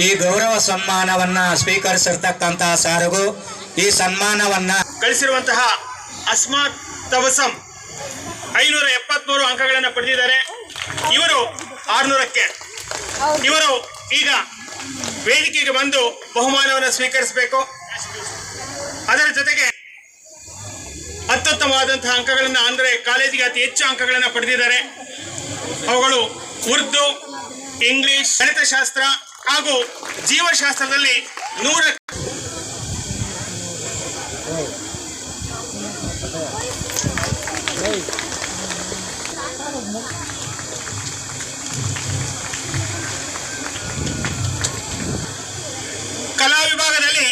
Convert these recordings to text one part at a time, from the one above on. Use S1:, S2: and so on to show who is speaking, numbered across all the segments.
S1: ಈ ಗೌರವ ಸನ್ಮಾನವನ್ನ ಸ್ವೀಕರಿಸಿರ್ತಕ್ಕಂತಹ ಸಾರಿಗೂ ಈ ಸನ್ಮಾನವನ್ನ
S2: ಗಳಿಸಿರುವಂತಹ ಅಸ್ಮಾತ್ ತಬಸಂ 573 ಅಂಕಗಳನ್ನು ಪಡೆದಿದ್ದಾರೆ. ಇವರು 600ಕ್ಕೆ. ಇವರು ಈಗ ವೇದಿಕೆಗೆ ಬಂದು ಬಹುಮಾನವನ್ನು ಸ್ವೀಕರಿಸಬೇಕು. ಅದರ ಜೊತೆಗೆ ಅತ್ಯುತ್ತಮವಾದಂತಹ ಅಂಕಗಳನ್ನು ಅಂದರೆ ಕಾಲೇಜಿಗೆ ಅತಿ ಹೆಚ್ಚು ಅಂಕಗಳನ್ನು ಪಡೆದಿದ್ದಾರೆ. ಅವುಗಳು ಉರ್ದು, ಇಂಗ್ಲಿಷ್, ಗಣಿತಶಾಸ್ತ್ರ ಹಾಗೂ ಜೀವಶಾಸ್ತ್ರದಲ್ಲಿ 100 ಕಲಾ ವಿಭಾಗದಲ್ಲಿ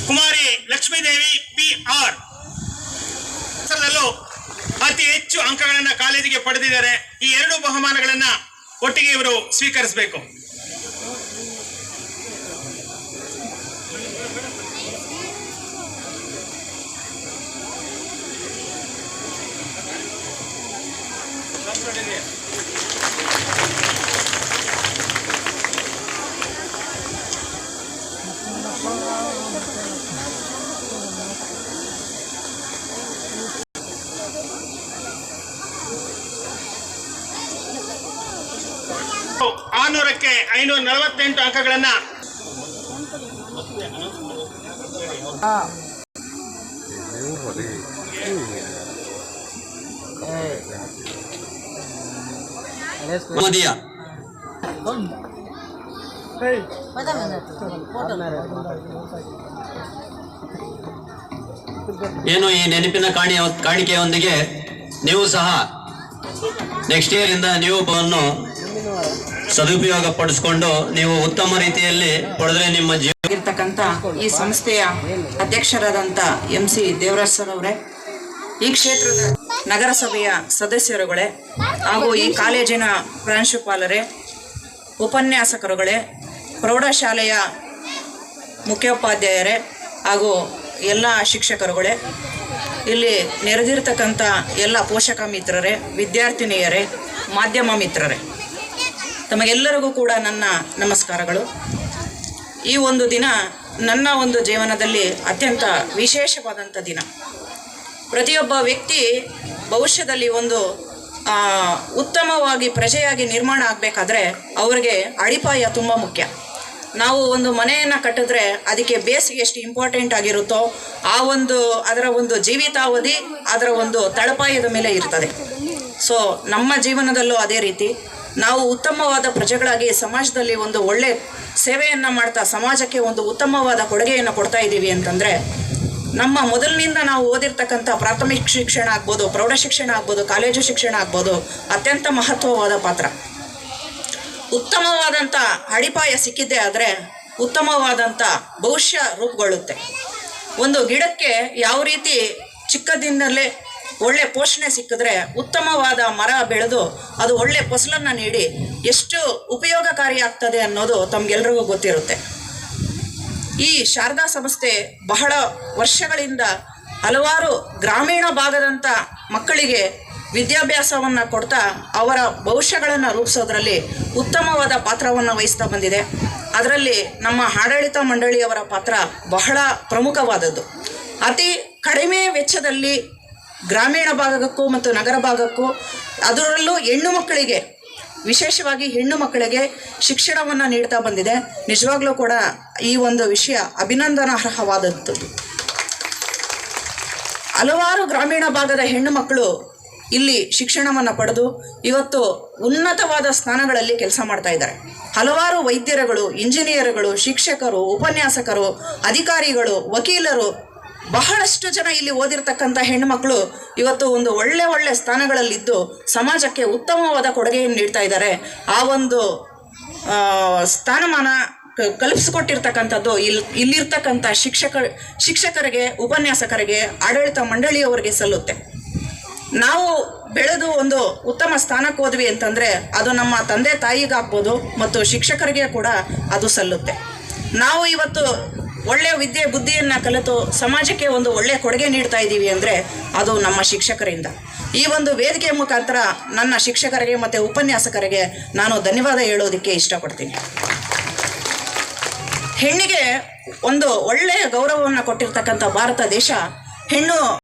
S2: ಕುಮಾರಿ ಲಕ್ಷ್ಮೀದೇವಿ PR ಅತಿ ಹೆಚ್ಚು ಅಂಕಗಳನ್ನು ಕಾಲೇಜಿಗೆ ಪಡೆದಿದ್ದಾರೆ. ಈ 2 ಬಹುಮಾನಗಳನ್ನು ಒಟ್ಟಿಗೆ ಇವರು ಸ್ವೀಕರಿಸಬೇಕು. ಆರ್ನೂರಕ್ಕೆ 548 ಅಂಕಗಳನ್ನ
S3: ಏನು ಈ ನೆನಪಿನ ಕಾಣಿಕೆಯೊಂದಿಗೆ ನೀವು ಸಹ ನೆಕ್ಸ್ಟ್ ಇಯರ್ ಇಂದ ನೀವು ಸದುಪಯೋಗ ಪಡಿಸಿಕೊಂಡು ನೀವು ಉತ್ತಮ ರೀತಿಯಲ್ಲಿ ಪಡೆದ್ರೆ ನಿಮ್ಮ
S4: ಜೀವನಕ್ಕಂತ ಈ ಸಂಸ್ಥೆಯ ಅಧ್ಯಕ್ಷರಾದಂಥ MC ದೇವರಾಜ್ ಸರ್ ಅವರೇ, ಈ ಕ್ಷೇತ್ರದ ನಗರಸಭೆಯ ಸದಸ್ಯರುಗಳೇ ಹಾಗೂ ಈ ಕಾಲೇಜಿನ ಪ್ರಾಂಶುಪಾಲರೇ, ಉಪನ್ಯಾಸಕರುಗಳೇ, ಪ್ರೌಢಶಾಲೆಯ ಮುಖ್ಯೋಪಾಧ್ಯಾಯರೇ ಹಾಗೂ ಎಲ್ಲ ಶಿಕ್ಷಕರುಗಳೇ, ಇಲ್ಲಿ ನೆರೆದಿರ್ತಕ್ಕಂಥ ಎಲ್ಲ ಪೋಷಕ ಮಿತ್ರರೇ, ವಿದ್ಯಾರ್ಥಿನಿಯರೇ, ಮಾಧ್ಯಮ ಮಿತ್ರರೇ, ತಮಗೆಲ್ಲರಿಗೂ ಕೂಡ ನನ್ನ ನಮಸ್ಕಾರಗಳು. ಈ ಒಂದು ದಿನ ನನ್ನ ಒಂದು ಜೀವನದಲ್ಲಿ ಅತ್ಯಂತ ವಿಶೇಷವಾದಂಥ ದಿನ. ಪ್ರತಿಯೊಬ್ಬ ವ್ಯಕ್ತಿ ಭವಿಷ್ಯದಲ್ಲಿ ಒಂದು ಉತ್ತಮವಾಗಿ ಪ್ರಜೆಯಾಗಿ ನಿರ್ಮಾಣ ಆಗಬೇಕಾದ್ರೆ ಅವರಿಗೆ ಅಡಿಪಾಯ ತುಂಬ ಮುಖ್ಯ. ನಾವು ಒಂದು ಮನೆಯನ್ನು ಕಟ್ಟಿದ್ರೆ ಅದಕ್ಕೆ ಬೇಸಿಗೆ ಎಷ್ಟು ಇಂಪಾರ್ಟೆಂಟ್ ಆಗಿರುತ್ತೋ ಅದರ ಒಂದು ಜೀವಿತಾವಧಿ ಅದರ ಒಂದು ತಳಪಾಯದ ಮೇಲೆ ಇರ್ತದೆ. ಸೊ ನಮ್ಮ ಜೀವನದಲ್ಲೂ ಅದೇ ರೀತಿ ನಾವು ಉತ್ತಮವಾದ ಪ್ರಜೆಗಳಾಗಿ ಸಮಾಜದಲ್ಲಿ ಒಂದು ಒಳ್ಳೆ ಸೇವೆಯನ್ನು ಮಾಡ್ತಾ ಸಮಾಜಕ್ಕೆ ಒಂದು ಉತ್ತಮವಾದ ಕೊಡುಗೆಯನ್ನು ಕೊಡ್ತಾ ಇದ್ದೀವಿ ಅಂತಂದರೆ ನಮ್ಮ ಮೊದಲಿನಿಂದ ನಾವು ಓದಿರ್ತಕ್ಕಂಥ ಪ್ರಾಥಮಿಕ ಶಿಕ್ಷಣ ಆಗ್ಬೋದು, ಪ್ರೌಢ ಶಿಕ್ಷಣ ಆಗ್ಬೋದು, ಕಾಲೇಜು ಶಿಕ್ಷಣ ಆಗ್ಬೋದು, ಅತ್ಯಂತ ಮಹತ್ವವಾದ ಪಾತ್ರ. ಉತ್ತಮವಾದಂಥ ಅಡಿಪಾಯ ಸಿಕ್ಕಿದ್ದೇ ಆದರೆ ಉತ್ತಮವಾದಂಥ ಭವಿಷ್ಯ ರೂಪುಗೊಳ್ಳುತ್ತೆ. ಒಂದು ಗಿಡಕ್ಕೆ ಯಾವ ರೀತಿ ಚಿಕ್ಕದಿಂದಲೇ ಒಳ್ಳೆ ಪೋಷಣೆ ಸಿಕ್ಕಿದ್ರೆ ಉತ್ತಮವಾದ ಮರ ಬೆಳೆದು ಅದು ಒಳ್ಳೆ ಫಸಲನ್ನು ನೀಡಿ ಎಷ್ಟು ಉಪಯೋಗಕಾರಿ ಆಗ್ತದೆ ಅನ್ನೋದು ತಮಗೆಲ್ರಿಗೂ ಗೊತ್ತಿರುತ್ತೆ. ಈ ಶಾರದಾ ಸಂಸ್ಥೆ ಬಹಳ ವರ್ಷಗಳಿಂದ ಹಲವಾರು ಗ್ರಾಮೀಣ ಭಾಗದಂಥ ಮಕ್ಕಳಿಗೆ ವಿದ್ಯಾಭ್ಯಾಸವನ್ನು ಕೊಡ್ತಾ ಅವರ ಭವಿಷ್ಯಗಳನ್ನು ರೂಪಿಸೋದ್ರಲ್ಲಿ ಉತ್ತಮವಾದ ಪಾತ್ರವನ್ನು ವಹಿಸ್ತಾ ಬಂದಿದೆ. ಅದರಲ್ಲಿ ನಮ್ಮ ಆಡಳಿತ ಮಂಡಳಿಯವರ ಪಾತ್ರ ಬಹಳ ಪ್ರಮುಖವಾದದ್ದು. ಅತಿ ಕಡಿಮೆ ವೆಚ್ಚದಲ್ಲಿ ಗ್ರಾಮೀಣ ಭಾಗಕ್ಕೂ ಮತ್ತು ನಗರ ಭಾಗಕ್ಕೂ, ಅದರಲ್ಲೂ ಹೆಣ್ಣು ಮಕ್ಕಳಿಗೆ, ವಿಶೇಷವಾಗಿ ಹೆಣ್ಣು ಮಕ್ಕಳಿಗೆ ಶಿಕ್ಷಣವನ್ನು ನೀಡ್ತಾ ಬಂದಿದೆ. ನಿಜವಾಗ್ಲೂ ಕೂಡ ಈ ಒಂದು ವಿಷಯ ಅಭಿನಂದನಾರ್ಹವಾದದ್ದು. ಹಲವಾರು ಗ್ರಾಮೀಣ ಭಾಗದ ಹೆಣ್ಣು ಮಕ್ಕಳು ಇಲ್ಲಿ ಶಿಕ್ಷಣವನ್ನು ಪಡೆದು ಇವತ್ತು ಉನ್ನತವಾದ ಸ್ಥಾನಗಳಲ್ಲಿ ಕೆಲಸ ಮಾಡ್ತಾ ಇದ್ದಾರೆ. ಹಲವಾರು ವೈದ್ಯರುಗಳು, ಇಂಜಿನಿಯರ್ಗಳು, ಶಿಕ್ಷಕರು, ಉಪನ್ಯಾಸಕರು, ಅಧಿಕಾರಿಗಳು, ವಕೀಲರು, ಬಹಳಷ್ಟು ಜನ ಇಲ್ಲಿ ಓದಿರ್ತಕ್ಕಂಥ ಹೆಣ್ಣುಮಕ್ಕಳು ಇವತ್ತು ಒಂದು ಒಳ್ಳೆ ಸ್ಥಾನಗಳಲ್ಲಿದ್ದು ಸಮಾಜಕ್ಕೆ ಉತ್ತಮವಾದ ಕೊಡುಗೆಯನ್ನು ನೀಡ್ತಾ ಇದ್ದಾರೆ. ಆ ಒಂದು ಸ್ಥಾನಮಾನ ಕಲ್ಪಿಸಿಕೊಟ್ಟಿರ್ತಕ್ಕಂಥದ್ದು ಇಲ್ಲಿರ್ತಕ್ಕಂಥ ಶಿಕ್ಷಕರಿಗೆ, ಉಪನ್ಯಾಸಕರಿಗೆ, ಆಡಳಿತ ಮಂಡಳಿಯವರಿಗೆ ಸಲ್ಲುತ್ತೆ. ನಾವು ಬೆಳೆದು ಒಂದು ಉತ್ತಮ ಸ್ಥಾನಕ್ಕೆ ಹೋದ್ವಿ ಅಂತಂದರೆ ಅದು ನಮ್ಮ ತಂದೆ ತಾಯಿಗಾಗ್ಬೋದು ಮತ್ತು ಶಿಕ್ಷಕರಿಗೆ ಕೂಡ ಅದು ಸಲ್ಲುತ್ತೆ. ನಾವು ಇವತ್ತು ಒಳ್ಳೆಯ ವಿದ್ಯೆ ಬುದ್ಧಿಯನ್ನು ಕಲಿತು ಸಮಾಜಕ್ಕೆ ಒಂದು ಒಳ್ಳೆಯ ಕೊಡುಗೆ ನೀಡ್ತಾ ಇದ್ದೀವಿ ಅಂದರೆ ಅದು ನಮ್ಮ ಶಿಕ್ಷಕರಿಂದ. ಈ ಒಂದು ವೇದಿಕೆಯ ಮುಖಾಂತರ ನನ್ನ ಶಿಕ್ಷಕರಿಗೆ ಮತ್ತು ಉಪನ್ಯಾಸಕರಿಗೆ ನಾನು ಧನ್ಯವಾದ ಹೇಳೋದಕ್ಕೆ ಇಷ್ಟಪಡ್ತೀನಿ. ಹೆಣ್ಣಿಗೆ ಒಂದು ಒಳ್ಳೆಯ ಗೌರವವನ್ನು ಕೊಟ್ಟಿರ್ತಕ್ಕಂಥ ಭಾರತ ದೇಶ ಹೆಣ್ಣು